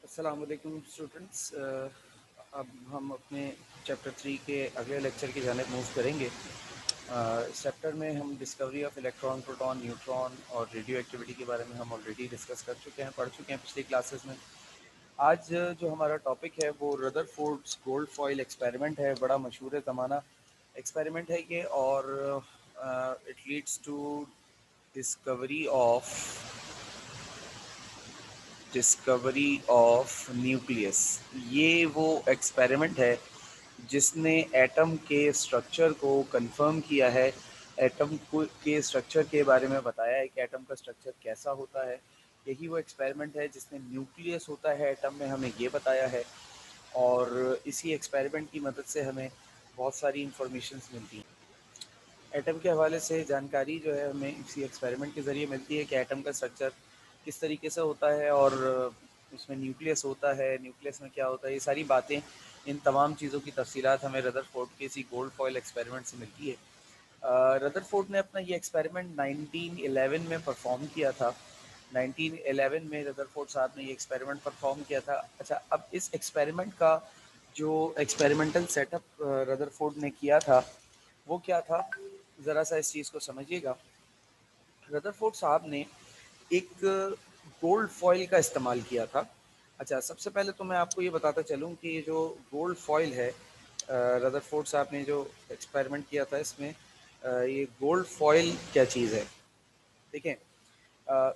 अस्सलाम वालेकुम स्टूडेंट्स। अब हम अपने चैप्टर 3 के अगले लेक्चर की जानिब मूव करेंगे। इस चैप्टर में हम discovery of electron, proton, neutron और रेडियो एक्टिविटी के बारे में हम ऑलरेडी डिस्कस कर चुके हैं, पढ़ चुके हैं पिछली क्लासेस में। आज जो हमारा टॉपिक है वो रदरफोर्ड्स गोल्ड फॉइल एक्सपेरिमेंट है। बड़ा मशहूर ज़माना एक्सपेरिमेंट है ये, और it leads to discovery of nucleus. ये वो एक्सपेरिमेंट है जिसने एटम के स्ट्रक्चर को कंफर्म किया है, के स्ट्रक्चर के बारे में बताया है कि एटम का स्ट्रक्चर कैसा होता है। यही वो एक्सपेरिमेंट है जिसने न्यूक्लियस होता है एटम में हमें ये बताया है, और इसी एक्सपेरिमेंट की मदद से हमें बहुत सारी इंफॉर्मेशंस मिलती हैं। एटम के हवाले से जानकारी जो है हमें इसी एक्सपेरिमेंट के ज़रिए मिलती है कि एटम का स्ट्रक्चर किस तरीके से होता है, और उसमें न्यूक्लियस होता है, न्यूक्लियस में क्या होता है, ये सारी बातें, इन तमाम चीज़ों की तफसीलात हमें रदरफोर्ड के इसी गोल्ड फॉइल एक्सपेरिमेंट से मिलती है। रदरफोर्ड ने अपना ये एक्सपेरिमेंट 1911 में परफॉर्म किया था। 1911 में रदरफोर्ड साहब ने ये एक्सपेरिमेंट परफॉर्म किया था। अच्छा, अब इस एक्सपेरिमेंट का जो एक्सपेरिमेंटल सेटअप रदरफोर्ड ने किया था वो क्या था, ज़रा सा इस चीज़ को समझिएगा। रदरफोर्ड साहब ने एक गोल्ड फॉइल का इस्तेमाल किया था। अच्छा, सबसे पहले तो मैं आपको ये बताता चलूँ कि ये जो गोल्ड फॉइल है, रदरफोर्ड साहब ने जो एक्सपेरिमेंट किया था इसमें, ये गोल्ड फॉइल क्या चीज़ है। देखें, अ,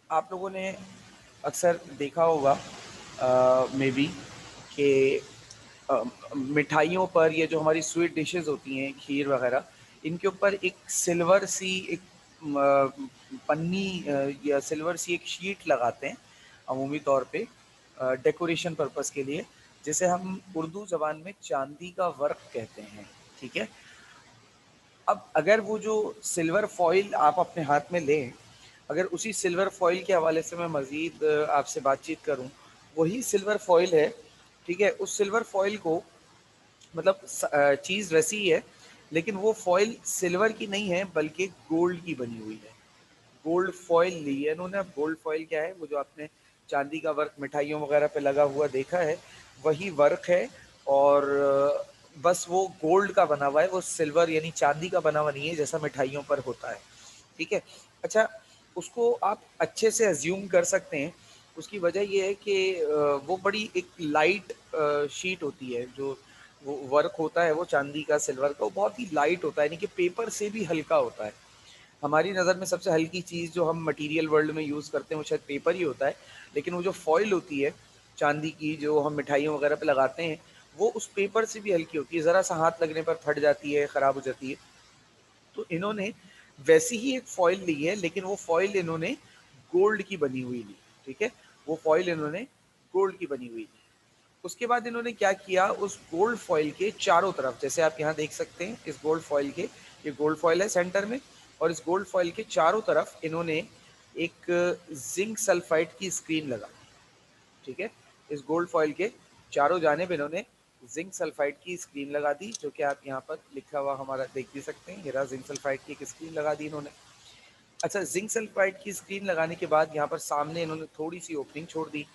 आप लोगों ने अक्सर देखा होगा मे बी कि अ, मिठाइयों पर, ये जो हमारी स्वीट डिशेस होती हैं, खीर वगैरह, इनके ऊपर एक सिल्वर सी एक पन्नी या सिल्वर सी एक शीट लगाते हैं अमूमी तौर पे डेकोरेशन पर्पस के लिए, जिसे हम उर्दू ज़बान में चांदी का वर्क कहते हैं। ठीक है। अब अगर वो जो सिल्वर फॉइल आप अपने हाथ में लें, अगर उसी सिल्वर फॉइल के हवाले से मैं मज़ीद आपसे बातचीत करूं, वही सिल्वर फॉइल है। ठीक है। उस सिल्वर फॉइल को, मतलब चीज़ वैसी ही है, लेकिन वो फॉइल सिल्वर की नहीं है बल्कि गोल्ड की बनी हुई है। गोल्ड फॉइल ली है इन्होंने। अब गोल्ड फॉइल क्या है, वो जो आपने चांदी का वर्क मिठाइयों वगैरह पे लगा हुआ देखा है, वही वर्क है। और बस वो गोल्ड का बना हुआ है, वो सिल्वर यानी चांदी का बना हुआ नहीं है जैसा मिठाइयों पर होता है। ठीक है। अच्छा, उसको आप अच्छे से अज्यूम कर सकते हैं। उसकी वजह ये है कि वो बड़ी एक लाइट शीट होती है। जो वो वर्क होता है वो चांदी का, सिल्वर का, वो बहुत ही लाइट होता है, यानी कि पेपर से भी हल्का होता है। हमारी नज़र में सबसे हल्की चीज़ जो हम मटेरियल वर्ल्ड में यूज़ करते हैं वो शायद पेपर ही होता है, लेकिन वो जो फॉइल होती है चांदी की, जो हम मिठाइयों वगैरह पे लगाते हैं, वो उस पेपर से भी हल्की होती है। ज़रा सा हाथ लगने पर फट जाती है, ख़राब हो जाती है। तो इन्होंने वैसी ही एक फॉइल ली है, लेकिन वो फॉइल इन्होंने गोल्ड की बनी हुई ली। ठीक है। वो फॉइल इन्होंने गोल्ड की बनी हुई ली। उसके बाद इन्होंने क्या किया, उस गोल्ड फॉइल के चारों तरफ, जैसे आप यहाँ देख सकते हैं, इस गोल्ड फॉइल के, ये गोल्ड फॉइल है सेंटर में, और इस गोल्ड फॉइल के चारों तरफ इन्होंने एक जिंक सल्फाइड की स्क्रीन लगा दी। ठीक है। इस गोल्ड फॉइल के चारों जानिब इन्होंने जिंक सल्फाइड की स्क्रीन लगा दी, जो कि आप यहाँ पर लिखा हुआ हमारा देख भी सकते हैं। ये रहा, जिंक सल्फाइड की एक स्क्रीन लगा दी इन्होंने। अच्छा, जिंक सल्फाइड की स्क्रीन लगाने के बाद यहाँ पर सामने इन्होंने थोड़ी सी ओपनिंग छोड़ दी,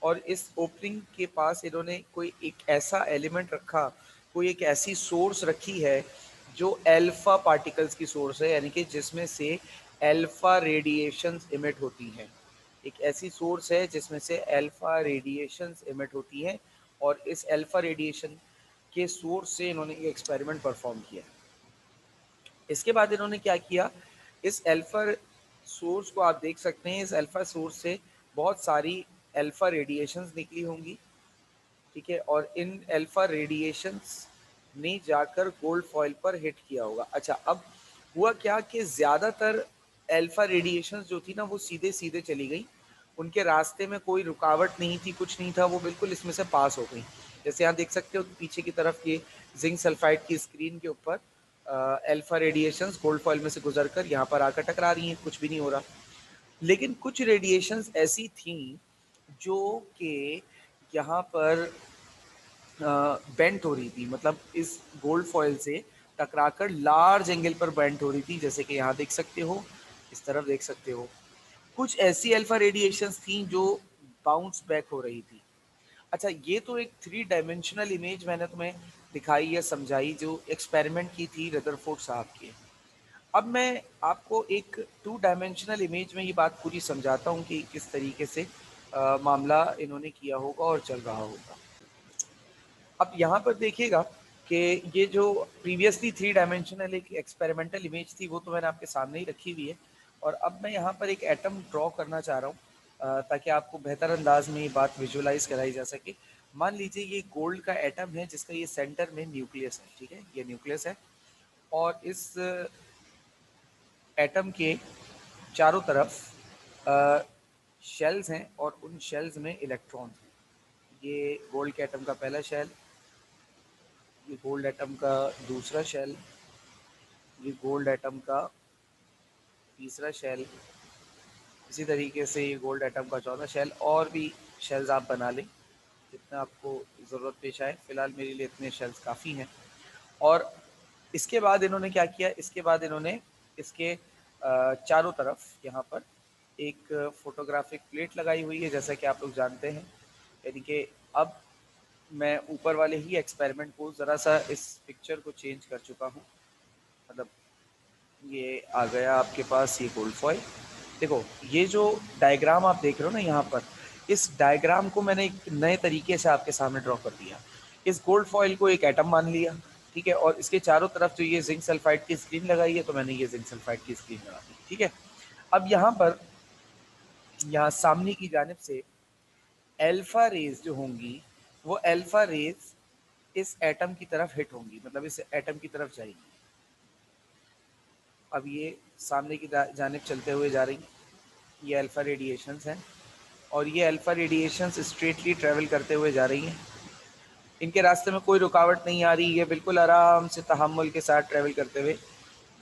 और इस ओपनिंग के पास इन्होंने कोई एक ऐसा एलिमेंट रखा, कोई एक ऐसी सोर्स रखी है जो अल्फा पार्टिकल्स की सोर्स है, यानी कि जिसमें से अल्फा रेडिएशंस इमिट होती हैं। एक ऐसी सोर्स है जिसमें से अल्फा रेडिएशंस इमिट होती हैं, और इस अल्फा रेडिएशन के सोर्स से इन्होंने ये एक्सपेरिमेंट परफॉर्म किया। इसके बाद इन्होंने क्या किया, इस अल्फा सोर्स को आप देख सकते हैं, इस अल्फा सोर्स से बहुत सारी अल्फा रेडिएशंस निकली होंगी। ठीक है। और इन अल्फा रेडिएशंस ने जाकर गोल्ड फॉइल पर हिट किया होगा। अच्छा, अब हुआ क्या कि ज़्यादातर अल्फा रेडिएशंस जो थी ना, वो सीधे सीधे चली गई। उनके रास्ते में कोई रुकावट नहीं थी, कुछ नहीं था, वो बिल्कुल इसमें से पास हो गई। जैसे यहाँ देख सकते हो पीछे की तरफ, ये जिंक सल्फाइड की स्क्रीन के ऊपर अल्फा रेडिएशंस गोल्ड फॉइल में से गुजरकर यहाँ पर आकर टकरा रही हैं, कुछ भी नहीं हो रहा। लेकिन कुछ रेडिएशंस ऐसी थी जो कि यहाँ पर बेंट हो रही थी, मतलब इस गोल्ड फॉइल से टकराकर लार्ज एंगल पर बेंट हो रही थी, जैसे कि यहाँ देख सकते हो, इस तरफ देख सकते हो। कुछ ऐसी अल्फा रेडिएशंस थी जो बाउंस बैक हो रही थी। अच्छा, ये तो एक 3 डायमेंशनल इमेज मैंने तुम्हें दिखाई या समझाई जो एक्सपेरिमेंट की थी रदरफोर्ड साहब की। अब मैं आपको एक 2 डायमेंशनल इमेज में ये बात पूरी समझाता हूँ कि किस तरीके से मामला इन्होंने किया होगा और चल रहा होगा। अब यहाँ पर देखिएगा कि ये जो प्रीवियसली 3 डायमेंशनल एक एक्सपेरिमेंटल इमेज थी वो तो मैंने आपके सामने ही रखी हुई है, और अब मैं यहाँ पर एक एटम ड्रॉ करना चाह रहा हूँ ताकि आपको बेहतर अंदाज में ये बात विजुअलाइज कराई जा सके। मान लीजिए ये गोल्ड का एटम है जिसका ये सेंटर में न्यूक्लियस है, ठीक है, ये न्यूक्लियस है, और इस एटम के चारों तरफ शेल्स हैं और उन शेल्स में इलेक्ट्रॉन्स हैं। ये गोल्ड के एटम का पहला शेल, ये गोल्ड एटम का दूसरा शेल, ये गोल्ड एटम का तीसरा शेल, इसी तरीके से ये गोल्ड एटम का चौथा शेल, और भी शेल्स आप बना लें जितना आपको ज़रूरत पेश आए। फ़िलहाल मेरे लिए इतने शेल्स काफ़ी हैं। और इसके बाद इन्होंने क्या किया, इसके बाद इन्होंने इसके चारों तरफ यहाँ पर एक फोटोग्राफिक प्लेट लगाई हुई है जैसा कि आप लोग जानते हैं। यानी कि अब मैं ऊपर वाले ही एक्सपेरिमेंट को ज़रा सा इस पिक्चर को चेंज कर चुका हूँ। मतलब ये आ गया आपके पास ये गोल्ड फॉयल। देखो ये जो डायग्राम आप देख रहे हो ना यहाँ पर, इस डायग्राम को मैंने एक नए तरीके से आपके सामने ड्रॉ कर दिया। इस गोल्ड फॉयल को एक एटम मान लिया, ठीक है, और इसके चारों तरफ जो ये जिंक सल्फाइड की स्क्रीन लगाई है तो मैंने ये जिंक सल्फाइड की स्क्रीन लगा दी, ठीक है। अब यहाँ पर यहाँ सामने की जानिब से अल्फा रेज जो होंगी वो अल्फा रेज इस एटम की तरफ हिट होंगी, मतलब इस एटम की तरफ जाएगी। अब ये सामने की जानिब चलते हुए जा रही हैं, ये अल्फ़ा रेडिएशंस हैं, और ये अल्फ़ा रेडिएशंस स्ट्रेटली ट्रैवल करते हुए जा रही हैं। इनके रास्ते में कोई रुकावट नहीं आ रही, ये बिल्कुल आराम से तहम्मुल के साथ ट्रैवल करते हुए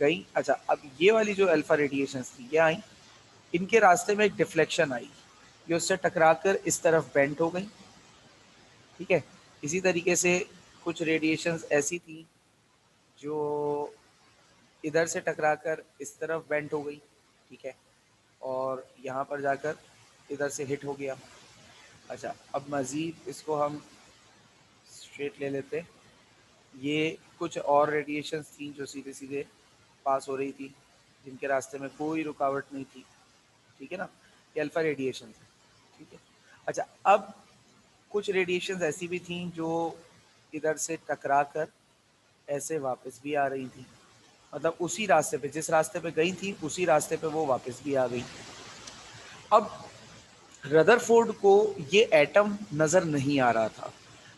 गई। अच्छा, अब ये वाली जो अल्फ़ा रेडिएशंस थी ये आई, इनके रास्ते में एक डिफ्लेक्शन आई, ये उससे टकराकर इस तरफ बेंट हो गई, ठीक है। इसी तरीके से कुछ रेडिएशंस ऐसी थी जो इधर से टकराकर इस तरफ बेंट हो गई, ठीक है, और यहाँ पर जाकर इधर से हिट हो गया। अच्छा, अब मज़ीद इसको हम स्ट्रेट ले लेते। ये कुछ और रेडिएशंस थी जो सीधे सीधे पास हो रही थी, जिनके रास्ते में कोई रुकावट नहीं थी, ठीक है ना, ये अल्फ़ा रेडिएशन है, ठीक है। अच्छा, अब कुछ रेडिएशंस ऐसी भी थी जो इधर से टकरा कर ऐसे वापस भी आ रही थी, मतलब उसी रास्ते पे, जिस रास्ते पे गई थी उसी रास्ते पे वो वापस भी आ गई। अब रदरफोर्ड को ये एटम नज़र नहीं आ रहा था,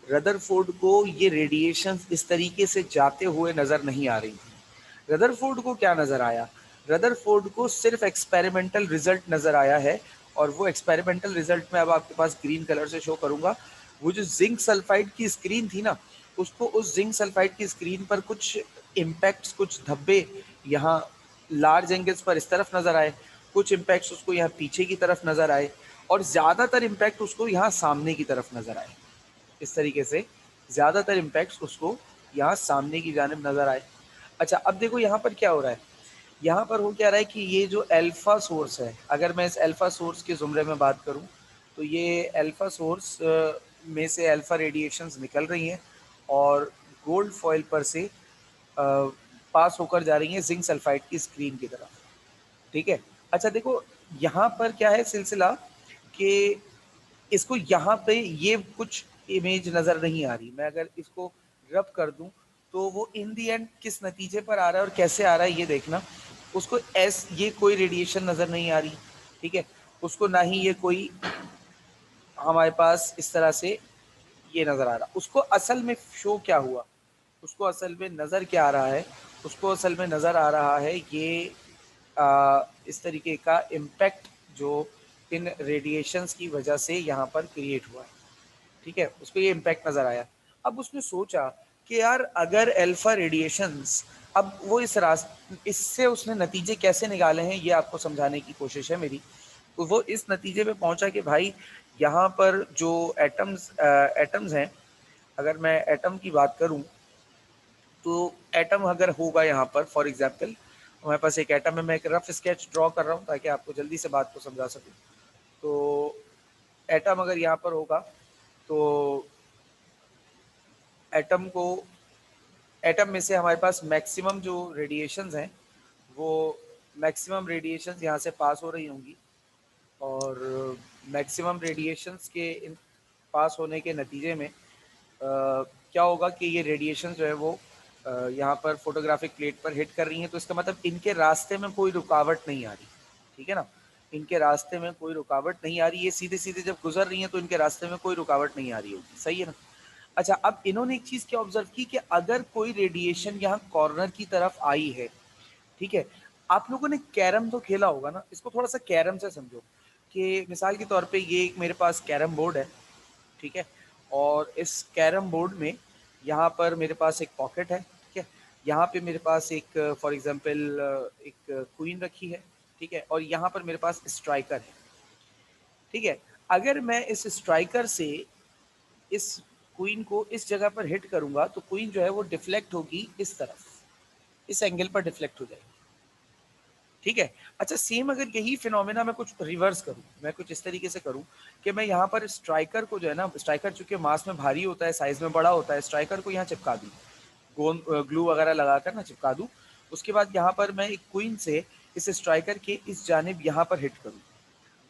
रदरफोर्ड को ये रेडिएशंस इस तरीके से जाते हुए नज़र नहीं आ रही थी। रदरफोर्ड को क्या नज़र आया, रदरफोर्ड को सिर्फ एक्सपेरिमेंटल रिजल्ट नज़र आया है, और वो एक्सपेरिमेंटल रिजल्ट में अब आपके पास ग्रीन कलर से शो करूँगा। वो जो जिंक सल्फाइड की स्क्रीन थी ना, उसको उस जिंक सल्फाइड की स्क्रीन पर कुछ इम्पैक्ट्स, कुछ धब्बे यहाँ लार्ज एंगल्स पर इस तरफ नज़र आए, कुछ इम्पैक्ट्स उसको यहाँ पीछे की तरफ नज़र आए, और ज़्यादातर इम्पैक्ट उसको यहाँ सामने की तरफ नज़र आए। इस तरीके से ज़्यादातर इम्पैक्ट्स उसको यहाँ सामने की जानिब नज़र आए। अच्छा, अब देखो यहाँ पर क्या हो रहा है, यहाँ पर हो क्या रहा है कि ये जो अल्फ़ा सोर्स है, अगर मैं इस अल्फ़ा सोर्स के ज़ुमरे में बात करूँ तो ये अल्फ़ा सोर्स में से अल्फ़ा रेडिएशंस निकल रही हैं और गोल्ड फॉइल पर से पास होकर जा रही हैं जिंक सल्फाइड की स्क्रीन की तरफ, ठीक है। अच्छा देखो, यहाँ पर क्या है सिलसिला कि इसको यहाँ पे ये कुछ इमेज नज़र नहीं आ रही, मैं अगर इसको रब कर दूँ तो वो इन दी एंड किस नतीजे पर आ रहा है और कैसे आ रहा है ये देखना। उसको ये कोई रेडिएशन नज़र नहीं आ रही, ठीक है, उसको ना ही ये कोई हमारे पास इस तरह से ये नज़र आ रहा। उसको असल में शो क्या हुआ, उसको असल में नज़र क्या आ रहा है, उसको असल में नज़र आ रहा है ये इस तरीके का इम्पैक्ट जो इन रेडिएशंस की वजह से यहाँ पर क्रिएट हुआ है, ठीक है, उसको ये इम्पैक्ट नज़र आया। अब उसने सोचा कि यार अगर अल्फ़ा रेडिएशंस, अब वो इससे उसने नतीजे कैसे निकाले हैं ये आपको समझाने की कोशिश है मेरी। तो वो इस नतीजे पे पहुंचा कि भाई यहाँ पर जो एटम्स हैं, अगर मैं एटम की बात करूं तो एटम अगर होगा यहाँ पर फॉर एग्जांपल, हमारे पास एक एटम है, मैं एक रफ स्केच ड्रॉ कर रहा हूँ ताकि आपको जल्दी से बात को समझा सकूँ। तो एटम अगर यहाँ पर होगा तो एटम को एटम में से हमारे पास मैक्सिमम जो रेडिएशंस हैं वो मैक्सिमम रेडिएशंस यहाँ से पास हो रही होंगी, और मैक्सिमम रेडिएशंस के इन पास होने के नतीजे में क्या होगा कि ये रेडिएशन जो है वो यहाँ पर फोटोग्राफिक प्लेट पर हिट कर रही हैं, तो इसका मतलब इनके रास्ते में कोई रुकावट नहीं आ रही, ठीक है ना। इनके रास्ते में कोई रुकावट नहीं आ रही, ये सीधे सीधे जब गुजर रही हैं तो इनके रास्ते में कोई रुकावट नहीं आ रही होगी, सही है ना। अच्छा, अब इन्होंने एक चीज क्या ऑब्जर्व की कि अगर कोई रेडिएशन यहाँ कॉर्नर की तरफ आई है, ठीक है, आप लोगों ने कैरम तो खेला होगा ना, इसको थोड़ा सा कैरम से समझो कि मिसाल के तौर पे ये एक मेरे पास कैरम बोर्ड है, ठीक है, और इस कैरम बोर्ड में यहाँ पर मेरे पास एक पॉकेट है, ठीक है, यहाँ पे मेरे पास एक फॉर एग्जांपल एक क्वीन रखी है, ठीक है, और यहाँ पर मेरे पास स्ट्राइकर है, ठीक है। अगर मैं इस स्ट्राइकर से इस क्वीन को इस जगह पर हिट करूंगा तो क्वीन जो है वो डिफ्लेक्ट होगी इस तरफ, इस एंगल पर डिफ्लेक्ट हो जाएगी, ठीक है। अच्छा, सेम अगर यही फिनोमेना मैं कुछ रिवर्स करूं, मैं कुछ इस तरीके से करूं कि मैं यहाँ पर स्ट्राइकर को जो है ना, स्ट्राइकर चूंकि मास में भारी होता है, साइज में बड़ा होता है, स्ट्राइकर को यहाँ चिपका दूं, गोंद ग्लू वगैरह लगाकर ना चिपका दूं, उसके बाद यहाँ पर मैं एक क्वीन से इस स्ट्राइकर के इस जानिब यहाँ पर हिट करूं,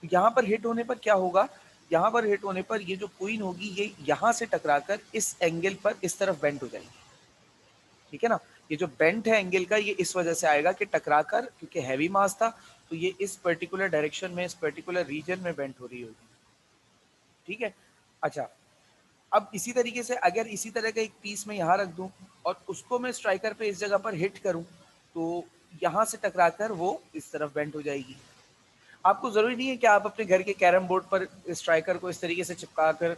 तो यहाँ पर हिट होने पर क्या होगा, यहाँ पर हिट होने पर ये जो क्वीन होगी ये यहाँ से टकराकर इस एंगल पर इस तरफ बेंड हो जाएगी, ठीक है ना। ये जो बेंट है एंगल का ये इस वजह से आएगा कि टकराकर, क्योंकि हैवी मास था तो ये इस पर्टिकुलर डायरेक्शन में, इस पर्टिकुलर रीजन में बेंट हो रही होगी, ठीक है। अच्छा, अब इसी तरीके से अगर इसी तरह का एक पीस मैं यहाँ रख दूं और उसको मैं स्ट्राइकर पे इस जगह पर हिट करूं तो यहाँ से टकराकर वो इस तरफ बेंट हो जाएगी। आपको ज़रूरी नहीं है कि आप अपने घर के कैरम बोर्ड पर स्ट्राइकर को इस तरीके से चिपका कर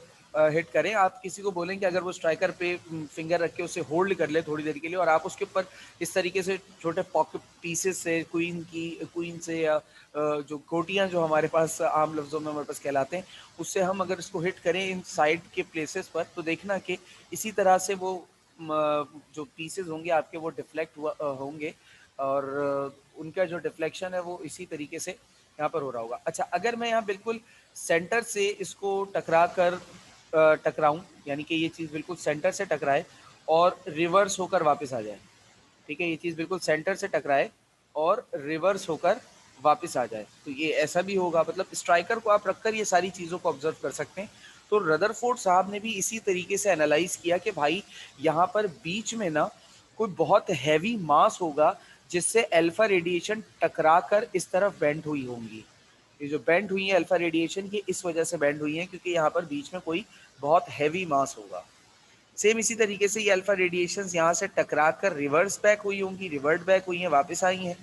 हिट करें। आप किसी को बोलें कि अगर वो स्ट्राइकर पे फिंगर रख के उसे होल्ड कर ले थोड़ी देर के लिए, और आप उसके ऊपर इस तरीके से छोटे पॉकेट पीसेस से क्वीन से या जो गोटियां जो हमारे पास आम लफ्ज़ों में हमारे पास कहलाते हैं, उससे हम अगर इसको हिट करें इन साइड के प्लेसेस पर, तो देखना कि इसी तरह से वो जो पीसेस होंगे आपके वो डिफ्लेक्ट होंगे, और उनका जो डिफ्लेक्शन है वो इसी तरीके से यहाँ पर हो रहा होगा। अच्छा, अगर मैं यहाँ बिल्कुल सेंटर से इसको टकरा कर टकराऊं, यानी कि ये चीज़ बिल्कुल सेंटर से टकराए और रिवर्स होकर वापस आ जाए, ठीक है, ये चीज़ बिल्कुल सेंटर से टकराए और रिवर्स होकर वापस आ जाए, तो ये ऐसा भी होगा। मतलब स्ट्राइकर को आप रखकर ये सारी चीज़ों को ऑब्जर्व कर सकते हैं। तो रदरफोर्ड साहब ने भी इसी तरीके से एनालाइज किया कि भाई यहाँ पर बीच में ना कोई बहुत हैवी मास होगा जिससे अल्फा रेडिएशन टकरा कर इस तरफ बेंड हुई होंगी। ये जो बेंड हुई है अल्फा रेडिएशन, ये इस वजह से बेंड हुई है क्योंकि यहाँ पर बीच में कोई बहुत हैवी मास होगा। सेम इसी तरीके से ये अल्फा रेडिएशंस यहाँ से टकरा कर रिवर्स बैक हुई होंगी, रिवर्ट बैक हुई हैं, वापस आई हैं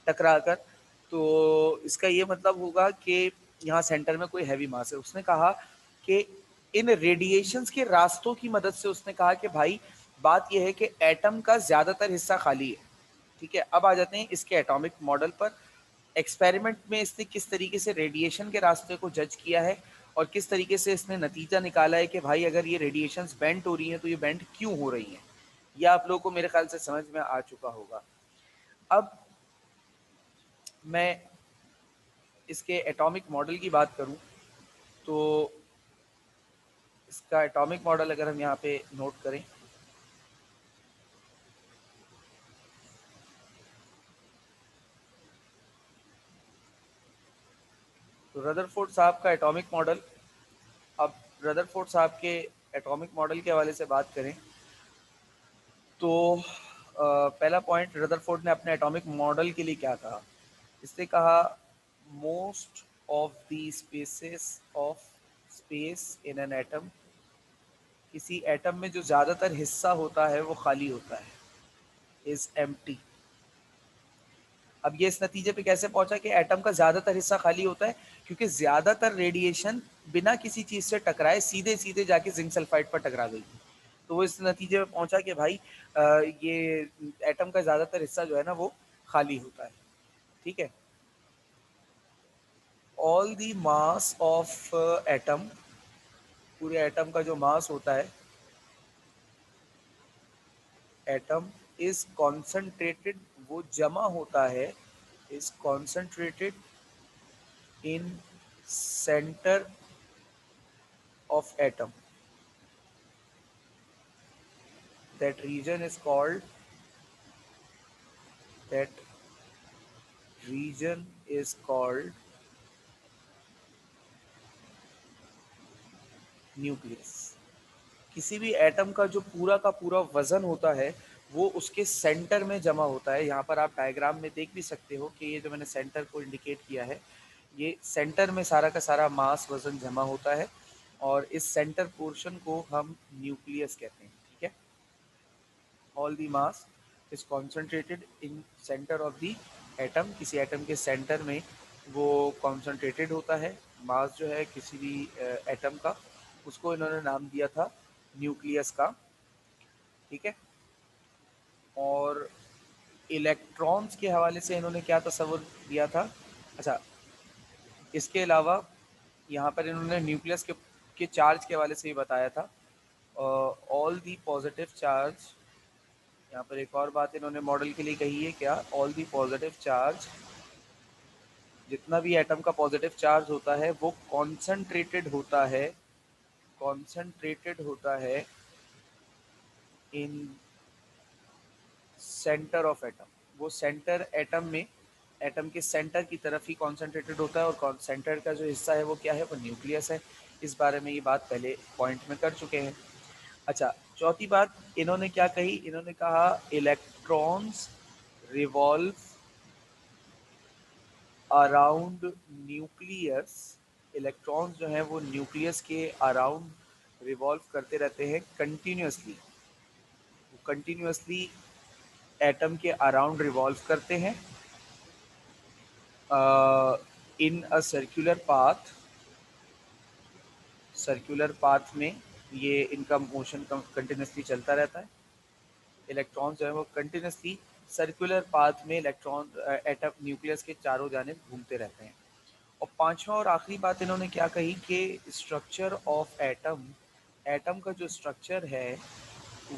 टकरा कर। तो इसका ये मतलब होगा कि यहाँ सेंटर में कोई हैवी मास है। उसने कहा कि इन रेडिएशंस के रास्तों की मदद से उसने कहा कि भाई बात यह है कि एटम का ज़्यादातर हिस्सा खाली है, ठीक है। अब आ जाते हैं इसके एटॉमिक मॉडल पर। एक्सपेरिमेंट में इसने किस तरीके से रेडिएशन के रास्ते को जज किया है और किस तरीके से इसने नतीजा निकाला है कि भाई अगर ये रेडिएशंस बेंट हो रही हैं तो ये बेंट क्यों हो रही हैं, ये आप लोगों को मेरे ख्याल से समझ में आ चुका होगा। अब मैं इसके एटॉमिक मॉडल की बात करूं तो इसका एटॉमिक मॉडल अगर हम यहाँ पे नोट करें तो रदरफोर्ड साहब का एटॉमिक मॉडल, अब रदरफोर्ड साहब के एटॉमिक मॉडल के हवाले से बात करें तो पहला पॉइंट रदरफोर्ड ने अपने एटॉमिक मॉडल के लिए क्या कहा। इसने कहा most of the spaces of space in an atom, किसी एटम में जो ज़्यादातर हिस्सा होता है वो खाली होता है, इज एम्प्टी। अब ये इस नतीजे पे कैसे पहुंचा कि एटम का ज़्यादातर हिस्सा खाली होता है, क्योंकि ज़्यादातर रेडिएशन बिना किसी चीज़ से टकराए सीधे सीधे जाके जिंक सल्फाइड पर टकरा गई। तो वो इस नतीजे पे पहुंचा कि भाई ये एटम का ज़्यादातर हिस्सा जो है ना वो खाली होता है, ठीक है। All the mass of atom, पूरे एटम का जो मास होता है, एटम इज कॉन्सेंट्रेटेड, वो जमा होता है, is concentrated in centre of atom, that region is called that region is called nucleus. किसी भी एटम का जो पूरा का पूरा वजन होता है वो उसके सेंटर में जमा होता है। यहाँ पर आप डायग्राम में देख भी सकते हो कि ये जो मैंने सेंटर को इंडिकेट किया है, ये सेंटर में सारा का सारा मास वजन जमा होता है और इस सेंटर पोर्शन को हम न्यूक्लियस कहते हैं। ठीक है, all the mass is concentrated in centre of the atom. किसी एटम के सेंटर में वो कॉन्सेंट्रेटेड होता है मास जो है किसी भी एटम का, उसको इन्होंने नाम दिया था न्यूक्लियस का। ठीक है, और इलेक्ट्रॉन्स के हवाले से इन्होंने क्या तस्वर दिया था। अच्छा, इसके अलावा यहाँ पर इन्होंने न्यूक्लियस के चार्ज के हवाले से ही बताया था। ऑल दी पॉजिटिव चार्ज, यहाँ पर एक और बात इन्होंने मॉडल के लिए कही है क्या, ऑल दी पॉजिटिव चार्ज, जितना भी एटम का पॉजिटिव चार्ज होता है वो कॉन्सेंट्रेटेड होता है, कॉन्सेंट्रेटेड होता है इन सेंटर ऑफ एटम। वो सेंटर एटम में, एटम के सेंटर की तरफ ही कॉन्सेंट्रेटेड होता है और सेंटर का जो हिस्सा है वो क्या है, वो न्यूक्लियस है। इस बारे में ये बात पहले पॉइंट में कर चुके हैं। अच्छा, चौथी बात इन्होंने क्या कही, इन्होंने कहा electrons revolve around nucleus. Electrons जो हैं वो न्यूक्लियस के अराउंड रिवॉल्व करते रहते हैं कंटिन्यूसली, कंटिन्यूसली एटम के अराउंड रिवॉल्व करते हैं in a circular path. Circular path में ये इनका मोशन कंटिन्यूसली चलता रहता है। इलेक्ट्रॉन जो है वो कंटिन्यूसली सर्कुलर पाथ में इलेक्ट्रॉन एटम न्यूक्लियस के चारों जानिब घूमते रहते हैं। और पांचवा और आखिरी बात इन्होंने क्या कही कि स्ट्रक्चर ऑफ एटम, एटम का जो स्ट्रक्चर है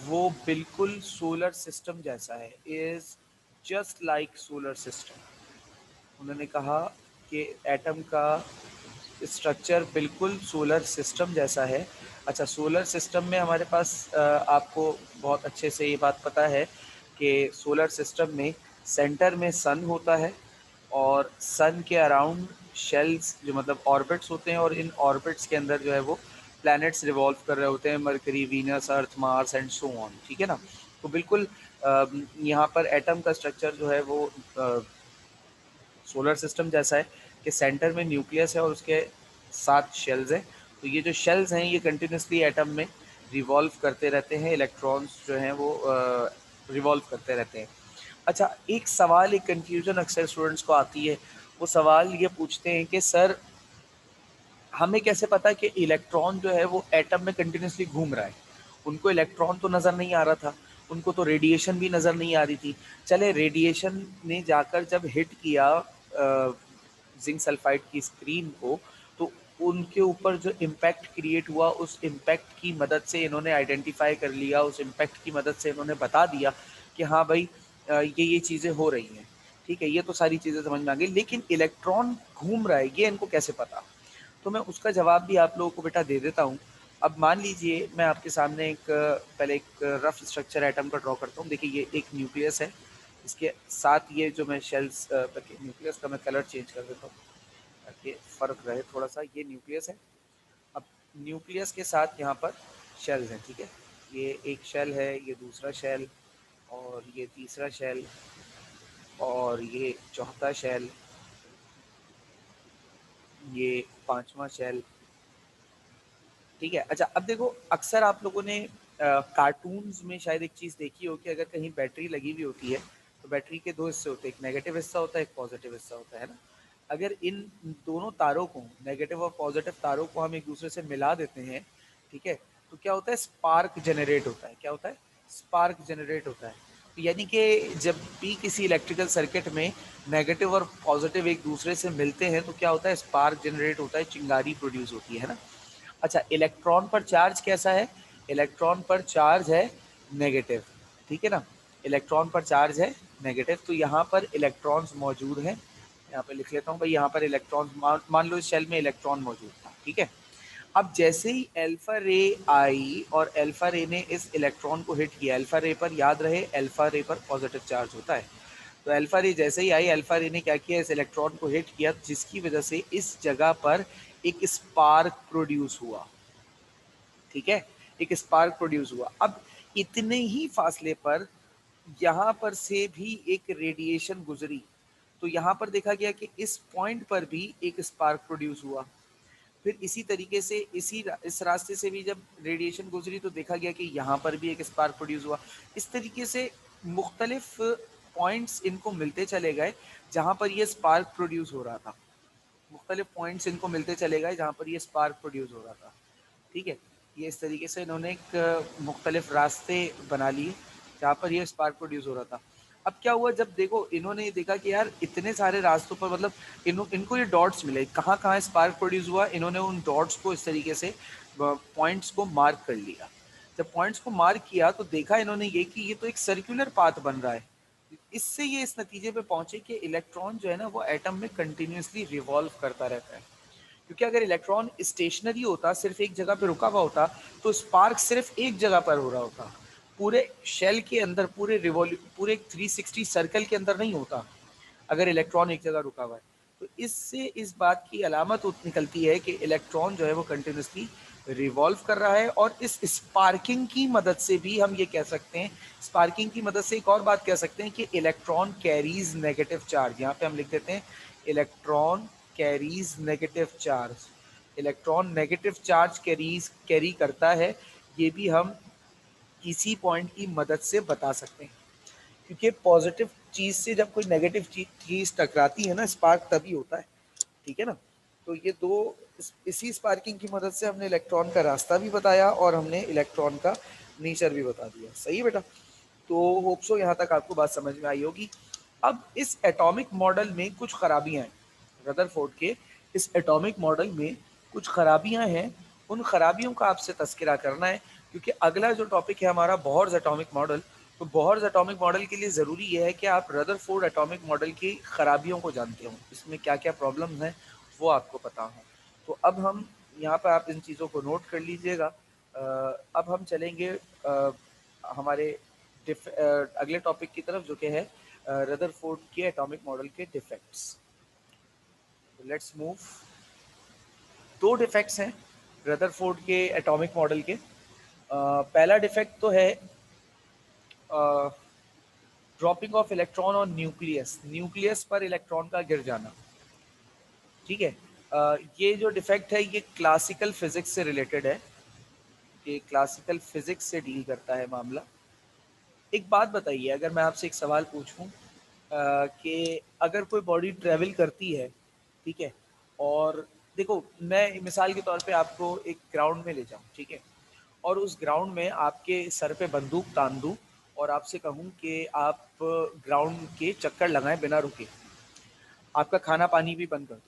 वो बिल्कुल सोलर सिस्टम जैसा है, is just like solar system. उन्होंने कहा कि एटम का स्ट्रक्चर बिल्कुल सोलर सिस्टम जैसा है। अच्छा, सोलर सिस्टम में हमारे पास आपको बहुत अच्छे से ये बात पता है कि सोलर सिस्टम में सेंटर में सन होता है और सन के अराउंड शेल्स जो मतलब ऑर्बिट्स होते हैं और इन ऑर्बिट्स के अंदर जो है वो प्लैनेट्स रिवॉल्व कर रहे होते हैं, mercury, Venus, earth, Mars and so on. ठीक है ना, तो बिल्कुल यहाँ पर एटम का स्ट्रक्चर जो है वो सोलर सिस्टम जैसा है कि सेंटर में न्यूक्लियस है और उसके 7 शेल्स हैं। तो ये जो शेल्स हैं ये कंटिन्यूसली एटम में रिवॉल्व करते रहते हैं, इलेक्ट्रॉन्स जो हैं वो रिवॉल्व करते रहते हैं। अच्छा, एक सवाल, एक कन्फ्यूजन अक्सर स्टूडेंट्स को आती है। वो सवाल ये पूछते हैं कि सर हमें कैसे पता कि इलेक्ट्रॉन जो है वो एटम में कंटिन्यूसली घूम रहा है। उनको इलेक्ट्रॉन तो नज़र नहीं आ रहा था, उनको तो रेडिएशन भी नज़र नहीं आ रही थी। चले, रेडिएशन ने जाकर जब हिट किया जिंक सल्फाइड की स्क्रीन को, तो उनके ऊपर जो इम्पैक्ट क्रिएट हुआ उस इम्पैक्ट की मदद से इन्होंने आइडेंटिफाई कर लिया, उस इम्पैक्ट की मदद से इन्होंने बता दिया कि हाँ भाई ये चीज़ें हो रही हैं। ठीक है, ये तो सारी चीज़ें समझ में आ गई, लेकिन इलेक्ट्रॉन घूम रहा है ये इनको कैसे पता। तो मैं उसका जवाब भी आप लोगों को बेटा दे देता हूँ। अब मान लीजिए मैं आपके सामने एक पहले एक रफ स्ट्रक्चर एटम का ड्रॉ करता हूँ। देखिए, ये एक न्यूक्लियस है, इसके साथ ये जो मैं शेल्स न्यूक्लियस का मैं कलर चेंज कर देता हूँ ताकि फ़र्क रहे थोड़ा सा। ये न्यूक्लियस है, अब न्यूक्लियस के साथ यहाँ पर शेल्स हैं। ठीक है, ये एक शेल है, ये दूसरा शेल, और ये तीसरा शेल, और ये चौथा शेल, ये पांचवा शेल। ठीक है, अच्छा अब देखो, अक्सर आप लोगों ने कार्टून्स में शायद एक चीज़ देखी हो कि अगर कहीं बैटरी लगी हुई होती है तो बैटरी के 2 हिस्से होते हैं, एक नेगेटिव हिस्सा होता है, एक पॉजिटिव हिस्सा होता है ना। अगर इन दोनों तारों को, नेगेटिव और पॉजिटिव तारों को हम एक दूसरे से मिला देते हैं, ठीक है, तो क्या होता है, स्पार्क जनरेट होता है। क्या होता है, स्पार्क जनरेट होता है। तो यानी कि जब भी किसी इलेक्ट्रिकल सर्किट में नेगेटिव और पॉजिटिव एक दूसरे से मिलते हैं तो क्या होता है, स्पार्क जनरेट होता है, चिंगारी प्रोड्यूस होती है ना। अच्छा, इलेक्ट्रॉन पर चार्ज कैसा है, इलेक्ट्रॉन पर चार्ज है नेगेटिव। ठीक है ना, इलेक्ट्रॉन पर चार्ज है नेगेटिव, तो यहाँ पर इलेक्ट्रॉन्स मौजूद हैं। यहाँ पे लिख लेता हूँ भाई, यहाँ पर इलेक्ट्रॉन, मान लो इस शेल में इलेक्ट्रॉन मौजूद था। ठीक है, अब जैसे ही अल्फा रे आई और अल्फा रे ने इस इलेक्ट्रॉन को हिट किया, अल्फा रे पर याद रहे अल्फा रे पर पॉजिटिव चार्ज होता है, तो अल्फा रे जैसे ही आई, अल्फा रे ने क्या किया, इस इलेक्ट्रॉन को हिट किया, जिसकी वजह से इस जगह पर एक स्पार्क प्रोड्यूस हुआ। ठीक है, एक स्पार्क प्रोड्यूस हुआ। अब इतने ही फासले पर यहाँ पर से भी एक रेडिएशन गुजरी, तो यहाँ पर देखा गया कि इस पॉइंट पर भी एक स्पार्क प्रोड्यूस हुआ। फिर इसी तरीके से इस रास्ते से भी जब रेडिएशन गुजरी तो देखा गया कि यहाँ पर भी एक स्पार्क प्रोड्यूस हुआ। इस तरीके से मुख्तलिफ पॉइंट्स इनको मिलते चले गए जहाँ पर ये स्पार्क प्रोड्यूस हो रहा था। मुख्तलिफ पॉइंट्स इनको मिलते चले गए जहाँ पर ये स्पार्क प्रोड्यूस हो रहा था। ठीक है, ये इस तरीके से इन्होंने एक मुख्तलिफ रास्ते बना लिए जहाँ पर ये स्पार्क प्रोड्यूस हो रहा था। अब क्या हुआ, जब देखो इन्होंने देखा कि यार इतने सारे रास्तों पर, मतलब इनको ये डॉट्स मिले, कहाँ कहाँ स्पार्क प्रोड्यूस हुआ, इन्होंने उन डॉट्स को इस तरीके से पॉइंट्स को मार्क कर लिया। जब पॉइंट्स को मार्क किया तो देखा इन्होंने ये कि ये तो एक सर्कुलर पाथ बन रहा है। इससे ये इस नतीजे पे पहुंचे कि इलेक्ट्रॉन जो है ना वो एटम में कंटिन्यूसली रिवॉल्व करता रहता है। क्योंकि अगर इलेक्ट्रॉन स्टेशनरी होता, सिर्फ एक जगह पे रुका हुआ होता, तो स्पार्क सिर्फ एक जगह पर हो रहा होता, पूरे शेल के अंदर, पूरे 360 सर्कल के अंदर नहीं होता अगर इलेक्ट्रॉन एक जगह रुका हुआ है। तो इससे इस बात की अलामत निकलती है कि इलेक्ट्रॉन जो है वो कंटिन्यूसली रिवॉल्व कर रहा है। और इस स्पार्किंग की मदद से भी हम ये कह सकते हैं, स्पार्किंग की मदद से एक और बात कह सकते हैं कि इलेक्ट्रॉन कैरीज नेगेटिव चार्ज। यहाँ पे हम लिख देते हैं electron carries negative charge. Electron negative charge carry करता है, ये भी हम इसी पॉइंट की मदद से बता सकते हैं। क्योंकि पॉजिटिव चीज से जब कोई नेगेटिव चीज टकराती है ना, स्पार्क तभी होता है। ठीक है ना, तो ये दो, इसी स्पार्किंग की मदद से हमने इलेक्ट्रॉन का रास्ता भी बताया और हमने इलेक्ट्रॉन का नेचर भी बता दिया। सही है बेटा, तो होप सो यहाँ तक आपको बात समझ में आई होगी। अब इस एटॉमिक मॉडल में कुछ खराबियां हैं, रदरफोर्ड के इस एटॉमिक मॉडल में कुछ खराबियां हैं। उन खराबियों का आपसे तस्करा करना है, क्योंकि अगला जो टॉपिक है हमारा बोहर्स एटॉमिक मॉडल। तो बोहर्स एटॉमिक मॉडल के लिए ज़रूरी यह है कि आप रदरफोर्ड एटॉमिक मॉडल की खराबियों को जानते हो, इसमें क्या क्या प्रॉब्लम्स हैं वो आपको पता हो। तो अब हम यहाँ पर, आप इन चीज़ों को नोट कर लीजिएगा। अब हम चलेंगे हमारे अगले टॉपिक की तरफ, जो कि है रदरफोर्ड के एटॉमिक मॉडल के डिफेक्ट्स। Let's move. दो डिफेक्ट्स हैं रदरफोर्ड के एटॉमिक मॉडल के। पहला डिफेक्ट तो है ड्रॉपिंग ऑफ इलेक्ट्रॉन और न्यूक्लियस, न्यूक्लियस पर इलेक्ट्रॉन का गिर जाना। ठीक है, ये जो डिफेक्ट है ये क्लासिकल फिजिक्स से रिलेटेड है, ये क्लासिकल फिजिक्स से डील करता है मामला। एक बात बताइए, अगर मैं आपसे एक सवाल पूछूं कि अगर कोई बॉडी ट्रेवल करती है, ठीक है, और देखो मैं मिसाल के तौर पे आपको एक ग्राउंड में ले जाऊं, ठीक है, और उस ग्राउंड में आपके सर पे बंदूक तान दूं और आपसे कहूं कि आप ग्राउंड के चक्कर लगाएं बिना रुके, आपका खाना पानी भी बंद कर दो,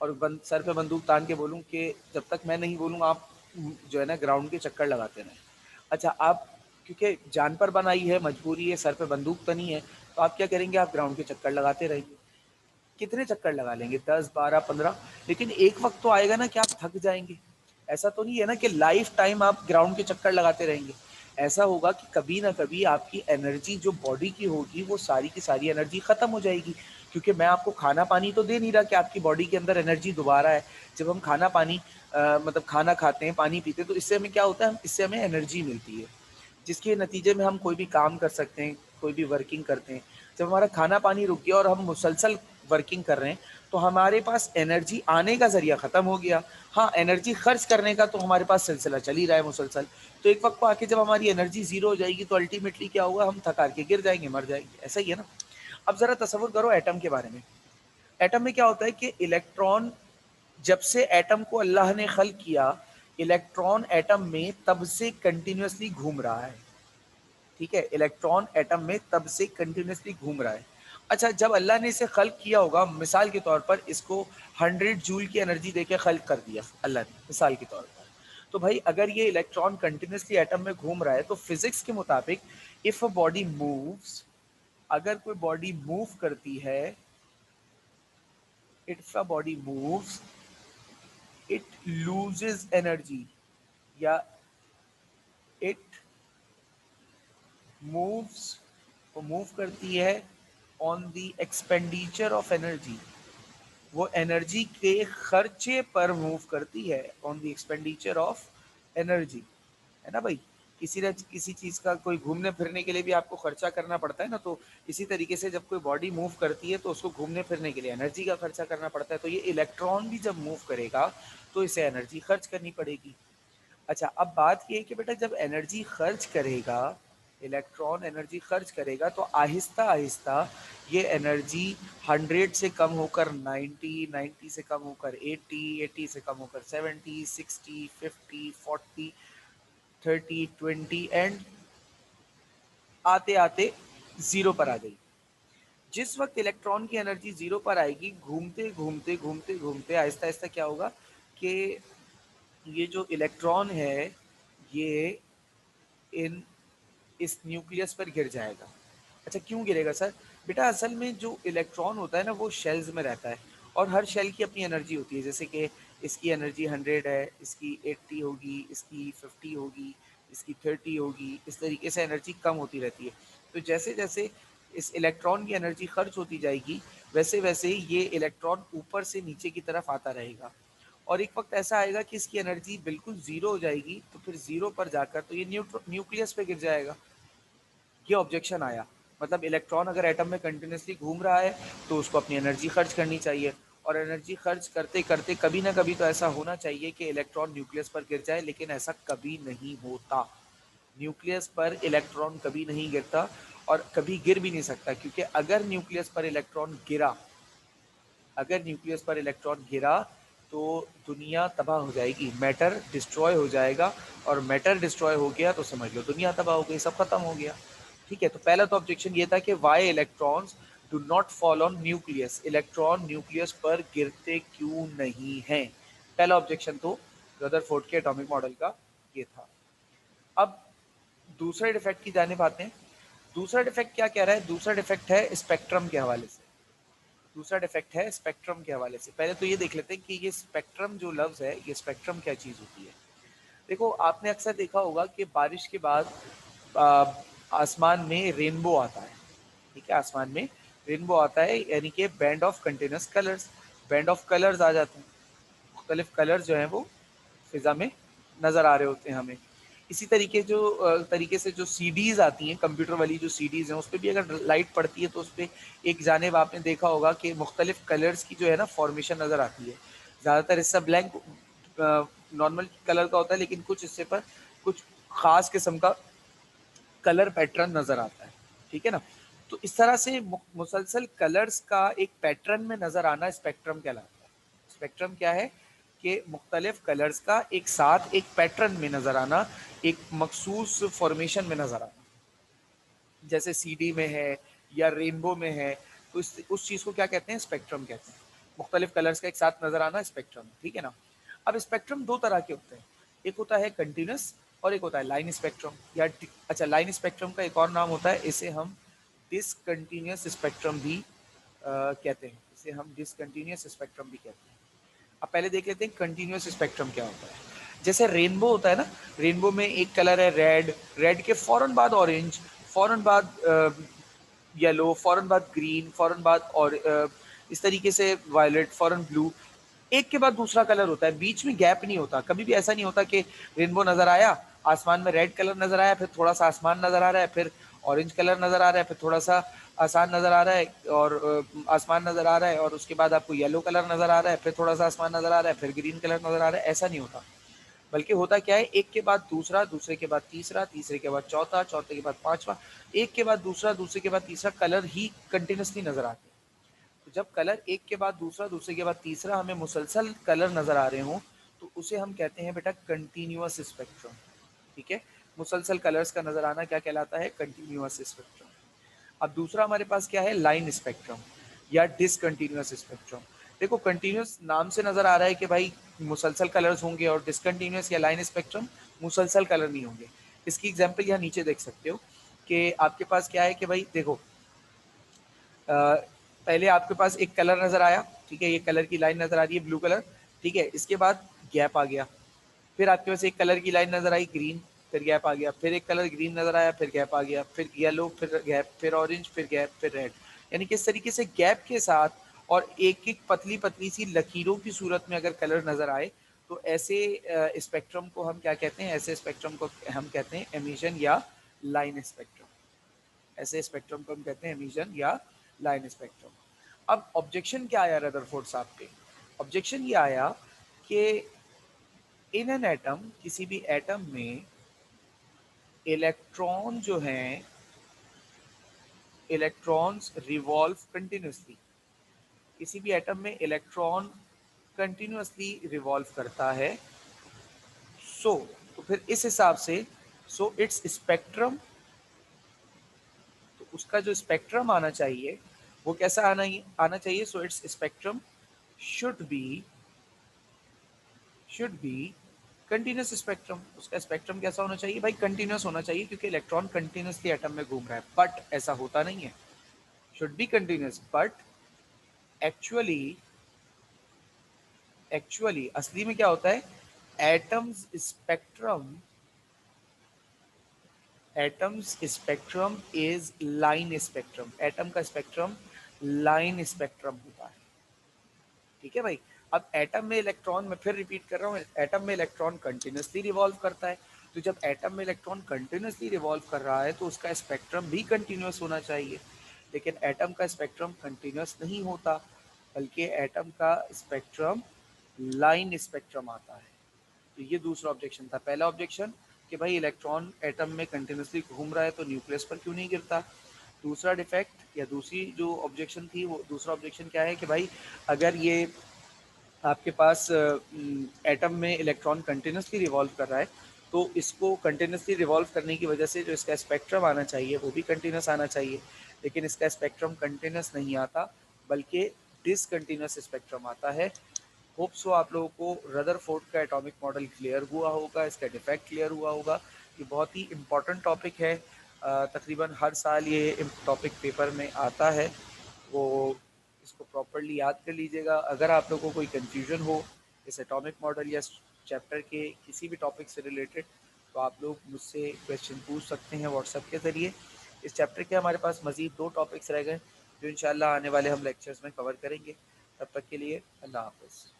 और सर पे बंदूक तान के बोलूं कि जब तक मैं नहीं बोलूँ आप जो है ना ग्राउंड के चक्कर लगाते रहें। अच्छा, आप क्योंकि जान पर बन आई है, मजबूरी है, सर पे बंदूक तनी है, तो आप क्या करेंगे, आप ग्राउंड के चक्कर लगाते रहेंगे। कितने चक्कर लगा लेंगे, 10 12 15, लेकिन एक वक्त तो आएगा ना कि आप थक जाएंगे। ऐसा तो नहीं है ना कि लाइफ टाइम आप ग्राउंड के चक्कर लगाते रहेंगे। ऐसा होगा कि कभी ना कभी आपकी एनर्जी जो बॉडी की होगी वो सारी की सारी एनर्जी खत्म हो जाएगी। क्योंकि मैं आपको खाना पानी तो दे नहीं रहा कि आपकी बॉडी के अंदर एनर्जी दोबारा है। जब हम खाना पानी मतलब खाना खाते हैं, पानी पीते हैं, तो इससे हमें क्या होता है, इससे हमें एनर्जी मिलती है, जिसके नतीजे में हम कोई भी काम कर सकते हैं, कोई भी वर्किंग करते हैं। जब हमारा खाना पानी रुक गया और हम मुसलसल वर्किंग कर रहे हैं, तो हमारे पास एनर्जी आने का ज़रिया ख़त्म हो गया। हाँ, एनर्जी खर्च करने का तो हमारे पास सिलसिला चल ही रहा है मुसलसल। तो एक वक्त को आके जब हमारी एनर्जी ज़ीरो हो जाएगी तो अल्टीमेटली क्या होगा, हम थक हार के गिर जाएंगे, मर जाएंगे। ऐसा ही है ना। अब ज़रा तसव्वुर करो एटम के बारे में। एटम में क्या होता है कि इलेक्ट्रॉन, जब से एटम को अल्लाह ने खल्क किया, इलेक्ट्रॉन एटम में तब से कंटिन्यूसली घूम रहा है। ठीक है, इलेक्ट्रॉन एटम में तब से कंटिन्यूसली घूम रहा है। अच्छा, जब अल्लाह ने इसे खल्क किया होगा, मिसाल के तौर पर इसको 100 जूल की एनर्जी देके खल्क कर दिया अल्लाह ने, मिसाल के तौर पर। तो भाई अगर ये इलेक्ट्रॉन कंटिन्यूसली एटम में घूम रहा है, तो फिजिक्स के मुताबिक इफ अ बॉडी मूव्स, अगर कोई बॉडी मूव करती है, if a body moves, it loses energy या इट मूव्स, वो मूव करती है on the expenditure of energy, वो एनर्जी के खर्चे पर मूव करती है, on the expenditure of energy, है ना भाई। किसी चीज़ का कोई घूमने फिरने के लिए भी आपको खर्चा करना पड़ता है ना, तो इसी तरीके से जब कोई बॉडी मूव करती है तो उसको घूमने फिरने के लिए एनर्जी का खर्चा करना पड़ता है। तो ये इलेक्ट्रॉन भी जब मूव करेगा तो इसे एनर्जी खर्च करनी पड़ेगी। अच्छा, अब बात ये है कि बेटा जब एनर्जी खर्च करेगा, इलेक्ट्रॉन एनर्जी खर्च करेगा तो आहिस्ता आहिस्ता ये एनर्जी 100 से कम होकर 90, 90 से कम होकर 80, 80 से कम होकर 70, 60, 50, 40, 30, 20 एंड आते आते जीरो पर आ गई। जिस वक्त इलेक्ट्रॉन की एनर्जी जीरो पर आएगी, घूमते घूमते घूमते घूमते आहिस्ता आहिस्ता क्या होगा कि ये जो इलेक्ट्रॉन है ये इन इस न्यूक्लियस पर गिर जाएगा। अच्छा, क्यों गिरेगा सर? बेटा असल में जो इलेक्ट्रॉन होता है ना वो शेल्स में रहता है और हर शेल की अपनी एनर्जी होती है। जैसे कि इसकी एनर्जी 100 है, इसकी 80 होगी, इसकी 50 होगी, इसकी 30 होगी, इस तरीके से एनर्जी कम होती रहती है। तो जैसे जैसे इस इलेक्ट्रॉन की एनर्जी खर्च होती जाएगी वैसे वैसे ही ये इलेक्ट्रॉन ऊपर से नीचे की तरफ आता रहेगा और एक वक्त ऐसा आएगा कि इसकी एनर्जी बिल्कुल ज़ीरो हो जाएगी, तो फिर ज़ीरो पर जाकर तो ये न्यूक्लियस पे गिर जाएगा। ये ऑब्जेक्शन आया, मतलब इलेक्ट्रॉन अगर एटम में कंटिन्यूसली घूम रहा है तो उसको अपनी एनर्जी खर्च करनी चाहिए और एनर्जी खर्च करते करते कभी ना कभी तो ऐसा होना चाहिए कि इलेक्ट्रॉन न्यूक्लियस पर गिर जाए, लेकिन ऐसा कभी नहीं होता। न्यूक्लियस पर इलेक्ट्रॉन कभी नहीं गिरता और कभी गिर भी नहीं सकता, क्योंकि अगर न्यूक्लियस पर इलेक्ट्रॉन गिरा, अगर न्यूक्लियस पर इलेक्ट्रॉन गिरा तो दुनिया तबाह हो जाएगी, मैटर डिस्ट्रॉय हो जाएगा और मैटर डिस्ट्रॉय हो गया तो समझ लो दुनिया तबाह हो गई, सब खत्म हो गया। ठीक है, तो पहला तो ऑब्जेक्शन ये था कि why electrons do not fall on nucleus, electron nucleus पर गिरते क्यों नहीं हैं। पहला ऑब्जेक्शन तो रदरफोर्ड के एटॉमिक मॉडल का ये था। अब दूसरे डिफेक्ट की जानिब आते हैं। दूसरा डिफेक्ट क्या कह रहा है? दूसरा डिफेक्ट है स्पेक्ट्रम के हवाले से। दूसरा डिफेक्ट है स्पेक्ट्रम के हवाले से। पहले तो ये देख लेते हैं कि ये स्पेक्ट्रम जो लफ्ज़ है, ये स्पेक्ट्रम क्या चीज़ होती है। देखो, आपने अक्सर देखा होगा कि बारिश के बाद आ, आसमान में रेनबो आता है। ठीक है, आसमान में रेनबो आता है, यानी कि band of continuous colours, band of colours आ जाते हैं। मुख्तलिफ कलर्स जो हैं वो फिज़ा में नज़र आ रहे होते हैं हमें। इसी तरीके से जो सीडीज़ आती हैं, कंप्यूटर वाली जो सीडीज़ हैं, उस पे भी अगर लाइट पड़ती है तो उस पे एक जानिब आपने देखा होगा कि मुख्तलिफ कलर्स की जो है ना फॉर्मेशन नज़र आती है। ज़्यादातर हिस्सा ब्लैंक नॉर्मल कलर का होता है, लेकिन कुछ हिस्से पर कुछ ख़ास किस्म का कलर पैटर्न नज़र आता है। ठीक है ना? तो इस तरह से मुसलसल कलर्स का एक पैटर्न में नज़र आना स्पेक्ट्रम कहलाता है। स्पेक्ट्रम क्या है? कि मुख्तलिफ कलर्स का एक साथ एक पैटर्न में नज़र आना, एक मखसूस फॉर्मेशन में नज़र आना। जैसे सीडी में है या रेनबो में है, तो उस चीज़ को क्या कहते हैं? स्पेक्ट्रम कहते हैं। मुख्तलिफ कलर्स का एक साथ नज़र आना स्पेक्ट्रम, ठीक है ना? अब स्पेक्ट्रम दो तरह के होते हैं, एक होता है कंटिन्यूस और एक होता है लाइन स्पेक्ट्रम या अच्छा, लाइन स्पेक्ट्रम का एक और नाम होता है, इसे हम डिसकंटिन्यूस स्पेक्ट्रम भी कहते हैं। इसे हम डिसकंटिन्यूस स्पेक्ट्रम भी कहते हैं। अब पहले देख लेते हैं कंटिन्यूस स्पेक्ट्रम क्या होता है। जैसे रेनबो होता है ना, रेनबो में एक कलर है रेड, रेड के फौरन बाद ऑरेंज, फौरन बाद येलो, फौरन बाद ग्रीन, फौरन बाद और इस तरीके से वायलेट, फौरन ब्लू, एक के बाद दूसरा कलर होता है, बीच में गैप नहीं होता। कभी भी ऐसा नहीं होता कि रेनबो नज़र आया, आसमान में रेड कलर नज़र आया, फिर थोड़ा सा आसमान नज़र आ रहा है, फिर ऑरेंज कलर नज़र आ रहा है, फिर थोड़ा सा आसान नज़र आ रहा है और आसमान नज़र आ रहा है और उसके बाद आपको येलो कलर नज़र आ रहा है, फिर थोड़ा सा आसमान नज़र आ रहा है, फिर ग्रीन कलर नज़र आ रहा है। ऐसा नहीं होता, बल्कि होता क्या है, एक के बाद दूसरा, दूसरे के बाद तीसरा, तीसरे के बाद चौथा, चौथे के बाद पांचवा, एक के बाद दूसरा, दूसरे के बाद तीसरा कलर ही कंटिन्यूसली नज़र आते हैं। तो जब कलर एक के बाद दूसरा, दूसरे के बाद तीसरा हमें मुसलसल कलर नज़र आ रहे हों, तो उसे हम कहते हैं बेटा कंटिन्यूअस स्पेक्ट्रम। ठीक है, मुसलसल कलर्स का नज़र आना क्या कहलाता है? Continuous spectrum. अब दूसरा हमारे पास क्या है? लाइन स्पेक्ट्रम या डिसकंटिन्यूअस स्पेक्ट्रम। देखो, कंटिन्यूअस नाम से नज़र आ रहा है कि भाई मुसलसल कलर्स होंगे और डिसकंटिन्यूअस या लाइन स्पेक्ट्रम मुसलसल कलर नहीं होंगे। इसकी एग्जांपल यहाँ नीचे देख सकते हो कि आपके पास क्या है कि भाई देखो, पहले आपके पास एक कलर नज़र आया, ठीक है, ये कलर की लाइन नज़र आ रही है ब्लू कलर, ठीक है। इसके बाद गैप आ गया। फिर आपके पास एक कलर की लाइन नज़र आई ग्रीन, फिर गैप आ गया, फिर एक कलर ग्रीन नज़र आया, फिर गैप आ गया, फिर येलो, फिर गैप, फिर ऑरेंज, फिर गैप, फिर रेड। यानी किस तरीके से गैप के साथ और एक-एक पतली-पतली सी लकीरों की सूरत में अगर कलर नज़र आए, तो ऐसे स्पेक्ट्रम को हम क्या कहते हैं? ऐसे स्पेक्ट्रम को हम कहते हैं एमिशन या लाइन स्पेक्ट्रम। ऐसे स्पेक्ट्रम को हम कहते हैं एमिशन या लाइन स्पेक्ट्रम। अब ऑब्जेक्शन क्या आया रदरफोर्ड साहब पे? ऑब्जेक्शन ये आया कि इन एन एटम, किसी भी एटम में इलेक्ट्रॉन जो हैं, इलेक्ट्रॉन्स रिवॉल्व कंटिन्यूसली। किसी भी एटम में इलेक्ट्रॉन कंटिन्यूसली रिवॉल्व करता है। तो फिर इस हिसाब से इट्स स्पेक्ट्रम, तो उसका जो स्पेक्ट्रम आना चाहिए वो कैसा आना चाहिए? It's spectrum should be continuous spectrum. उसका स्पेक्ट्रम कैसा होना चाहिए भाई? कंटिन्यूस होना चाहिए, क्योंकि इलेक्ट्रॉन कंटिन्यूसली एटम में घूम रहा है। बट ऐसा होता नहीं है। Should be continuous, but actually actually असली में क्या होता है? Atoms spectrum atoms spectrum is line spectrum. Atom का स्पेक्ट्रम लाइन स्पेक्ट्रम होता है। ठीक है भाई। अब एटम में इलेक्ट्रॉन, मैं फिर रिपीट कर रहा हूँ, एटम में इलेक्ट्रॉन कंटिन्यूसली रिवॉल्व करता है। तो जब एटम में इलेक्ट्रॉन कंटिन्यूसली रिवॉल्व कर रहा है तो उसका स्पेक्ट्रम भी कंटिन्यूस होना चाहिए। लेकिन एटम का स्पेक्ट्रम कंटिन्यूस नहीं होता, बल्कि एटम का स्पेक्ट्रम लाइन स्पेक्ट्रम आता है। तो ये दूसरा ऑब्जेक्शन था। पहला ऑब्जेक्शन कि भाई इलेक्ट्रॉन एटम में कंटिन्यूसली घूम रहा है तो न्यूक्लियस पर क्यों नहीं गिरता। दूसरा डिफेक्ट या दूसरी जो ऑब्जेक्शन थी, वो दूसरा ऑब्जेक्शन क्या है कि भाई अगर ये आपके पास एटम में इलेक्ट्रॉन कंटिन्यूसली रिवॉल्व कर रहा है, तो इसको कंटिन्यूसली रिवॉल्व करने की वजह से जो इसका स्पेक्ट्रम आना चाहिए वो भी कंटिन्यूस आना चाहिए। लेकिन इसका स्पेक्ट्रम कंटिन्यूस नहीं आता, बल्कि डिसकंटिन्यूस स्पेक्ट्रम आता है। होप सो आप लोगों को रदरफोर्ड का एटॉमिक मॉडल क्लियर हुआ होगा, इसका डिफेक्ट क्लियर हुआ होगा। ये बहुत ही इम्पॉर्टेंट टॉपिक है। तकरीबन हर साल ये टॉपिक पेपर में आता है। वो इसको प्रॉपरली याद कर लीजिएगा। अगर आप लोगों को कोई कन्फ्यूजन हो इस एटॉमिक मॉडल या चैप्टर के किसी भी टॉपिक से रिलेटेड, तो आप लोग मुझसे क्वेश्चन पूछ सकते हैं व्हाट्सएप के ज़रिए। इस चैप्टर के हमारे पास मज़ीद 2 टॉपिक्स रह गए, जो इंशाल्लाह आने वाले हम लेक्चर्स में कवर करेंगे। तब तक के लिए अल्लाह हाफ़िज़।